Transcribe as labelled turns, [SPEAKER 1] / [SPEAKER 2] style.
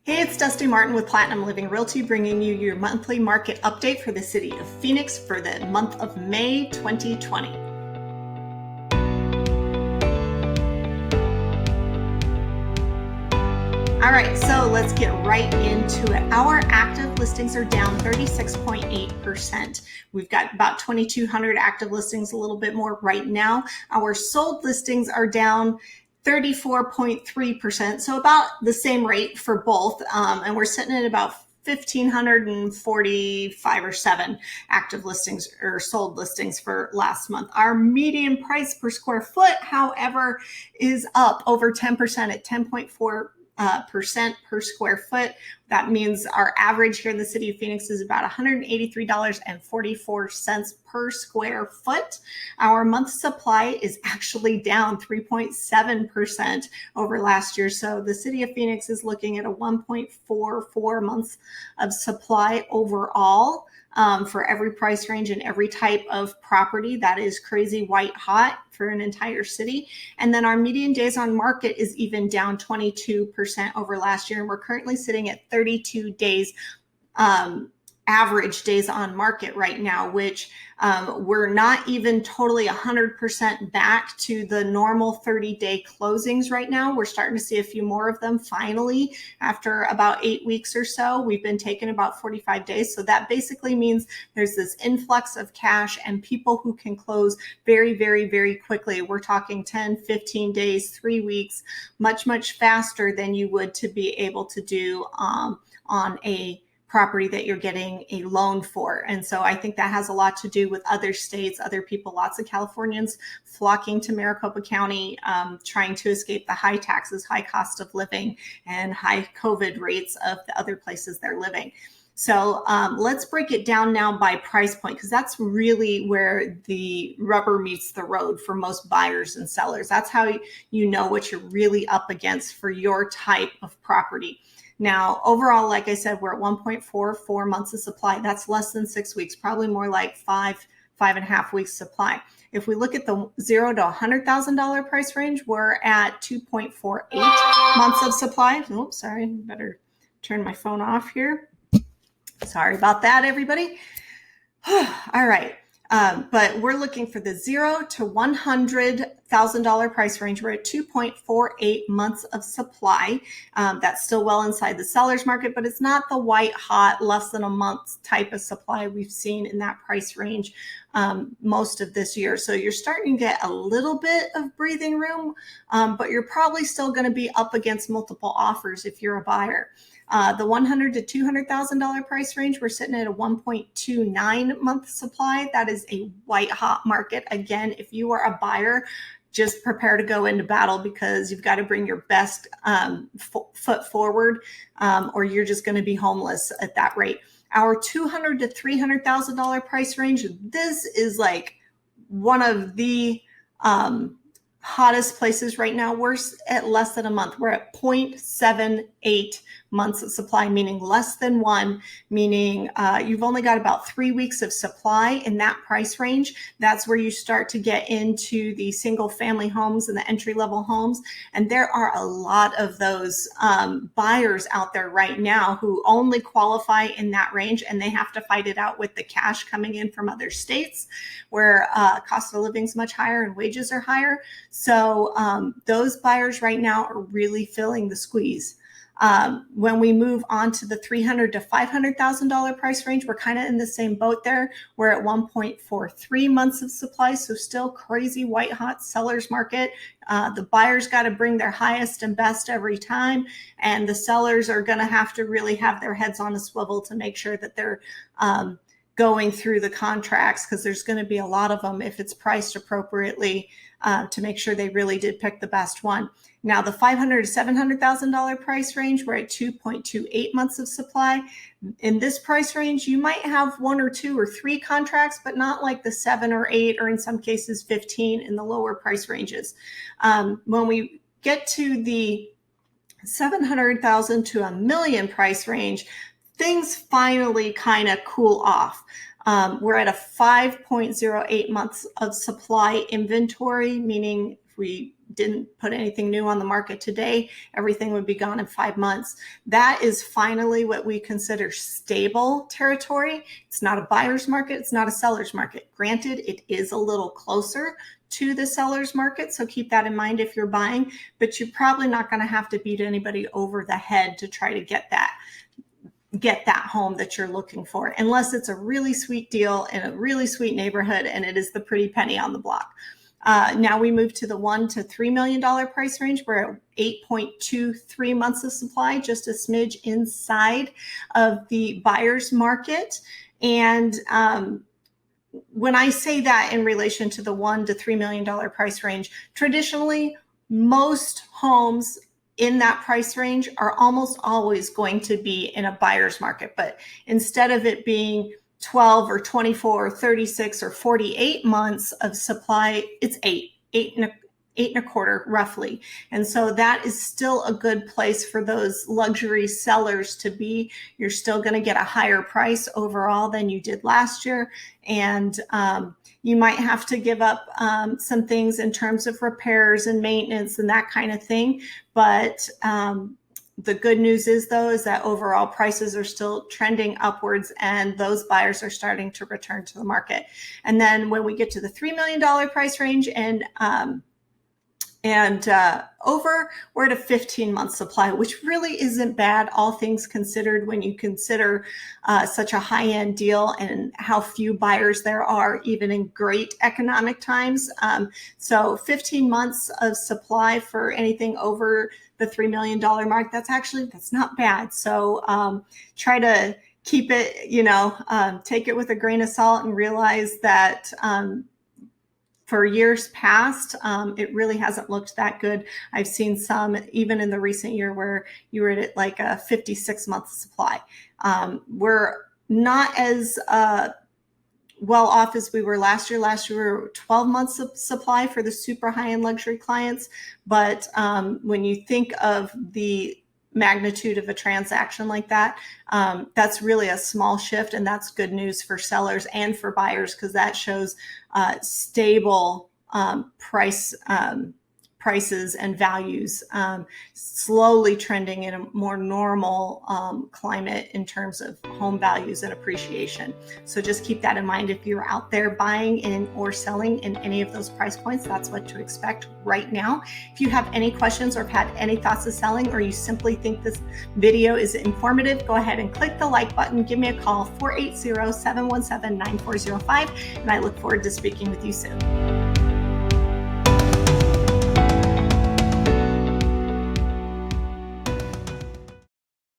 [SPEAKER 1] Hey, it's Dusti Martin with Platinum Living Realty, bringing you your monthly market update for the city of Phoenix for the month of May 2020. All right, so let's get right into it. Our active listings are down 36.8%. We've got about 2,200 active listings, a little bit more right now. Our sold listings are down 34.3%, so about the same rate for both, and we're sitting at about 1,545 or 7 active listings or sold listings for last month. Our median price per square foot, however, is up over 10% at 10.4 percent per square foot. That means our average here in the city of Phoenix is about $183.44 per square foot. Our month supply is actually down 3.7% over last year. So the city of Phoenix is looking at a 1.44 months of supply overall. For every price range and every type of property. That is crazy white hot for an entire city. And then our median days on market is even down 22% over last year. And we're currently sitting at 32 days average days on market right now, which we're not even totally 100% back to the normal 30-day closings right now. We're starting to see a few more of them finally after about 8 weeks or so. We've been taking about 45 days. So that basically means there's this influx of cash and people who can close very, very, very quickly. We're talking 10, 15 days, 3 weeks, much, much faster than you would to be able to do on a property that you're getting a loan for. And so I think that has a lot to do with other states, other people, lots of Californians flocking to Maricopa County, trying to escape the high taxes, high cost of living, and high COVID rates of the other places they're living. So let's break it down now by price point, because that's really where the rubber meets the road for most buyers and sellers. That's how you know what you're really up against for your type of property. Now, overall, like I said, we're at 1.44 months of supply. That's less than 6 weeks, probably more like 5.5 weeks supply. If we look at the $0 to $100,000 price range, we're at 2.48 months of supply. Oops, sorry, better turn my phone off here. Sorry about that, everybody. All right. But we're looking for the $0 to $100,000 price range. We're at 2.48 months of supply. That's still well inside the seller's market, but it's not the white hot, less than a month type of supply we've seen in that price range most of this year. So you're starting to get a little bit of breathing room, but you're probably still going to be up against multiple offers if you're a buyer. The $100,000 to $200,000 price range, we're sitting at a 1.29 month supply. That is a white hot market. Again, if you are a buyer, just prepare to go into battle, because you've got to bring your best foot forward, or you're just going to be homeless at that rate. Our $200,000 to $300,000 price range, this is like one of the hottest places right now. We're at less than a month. We're at 0.78 months of supply, meaning less than 1, meaning you've only got about 3 weeks of supply in that price range. That's where you start to get into the single family homes and the entry level homes. And there are a lot of those buyers out there right now who only qualify in that range, and they have to fight it out with the cash coming in from other states where cost of living is much higher and wages are higher. So those buyers right now are really feeling the squeeze. When we move on to the $300,000 to $500,000 price range, we're kind of in the same boat there. We're at 1.43 months of supply, so still crazy white hot seller's market. The buyers got to bring their highest and best every time, and the sellers are going to have to really have their heads on a swivel to make sure that they're going through the contracts, because there's going to be a lot of them if it's priced appropriately, to make sure they really did pick the best one. Now, the $500,000 to $700,000 price range, we're at 2.28 months of supply. In this price range, you might have 1 or 2 or 3 contracts, but not like the 7 or 8, or in some cases 15 in the lower price ranges. When we get to the $700,000 to $1 million price range, things finally kind of cool off. We're at a 5.08 months of supply inventory, meaning if we didn't put anything new on the market today, everything would be gone in 5 months. That is finally what we consider stable territory. It's not a buyer's market. It's not a seller's market. Granted, it is a little closer to the seller's market, so keep that in mind if you're buying, but you're probably not going to have to beat anybody over the head to try to get that home that you're looking for, unless it's a really sweet deal in a really sweet neighborhood and it is the pretty penny on the block. Now we move to the $1 to $3 million price range. We're at 8.23 months of supply, just a smidge inside of the buyer's market. And when I say that in relation to the $1 to $3 million price range, traditionally, most homes in that price range are almost always going to be in a buyer's market. But instead of it being 12 or 24 or 36 or 48 months of supply, it's eight and a quarter roughly. And so that is still a good place for those luxury sellers to be. You're still going to get a higher price overall than you did last year. And you might have to give up some things in terms of repairs and maintenance and that kind of thing. But the good news is that overall prices are still trending upwards and those buyers are starting to return to the market. And then when we get to the $3 million price range and over, we're at a 15-month supply, which really isn't bad, all things considered, when you consider such a high-end deal and how few buyers there are, even in great economic times. So 15 months of supply for anything over the $3 million mark, that's not bad. So try to keep it, take it with a grain of salt and realize that for years past, it really hasn't looked that good. I've seen some, even in the recent year, where you were at like a 56-month supply. We're not as well off as we were last year. Last year, we were 12 months of supply for the super high-end luxury clients. But when you think of the magnitude of a transaction like that, that's really a small shift, and that's good news for sellers and for buyers, because that shows stable prices and values slowly trending in a more normal climate in terms of home values and appreciation. So just keep that in mind if you're out there buying in or selling in any of those price points. That's what to expect right now. If you have any questions or have had any thoughts of selling, or you simply think this video is informative, go ahead and click the like button. Give me a call, 480-717-9405, and I look forward to speaking with you soon.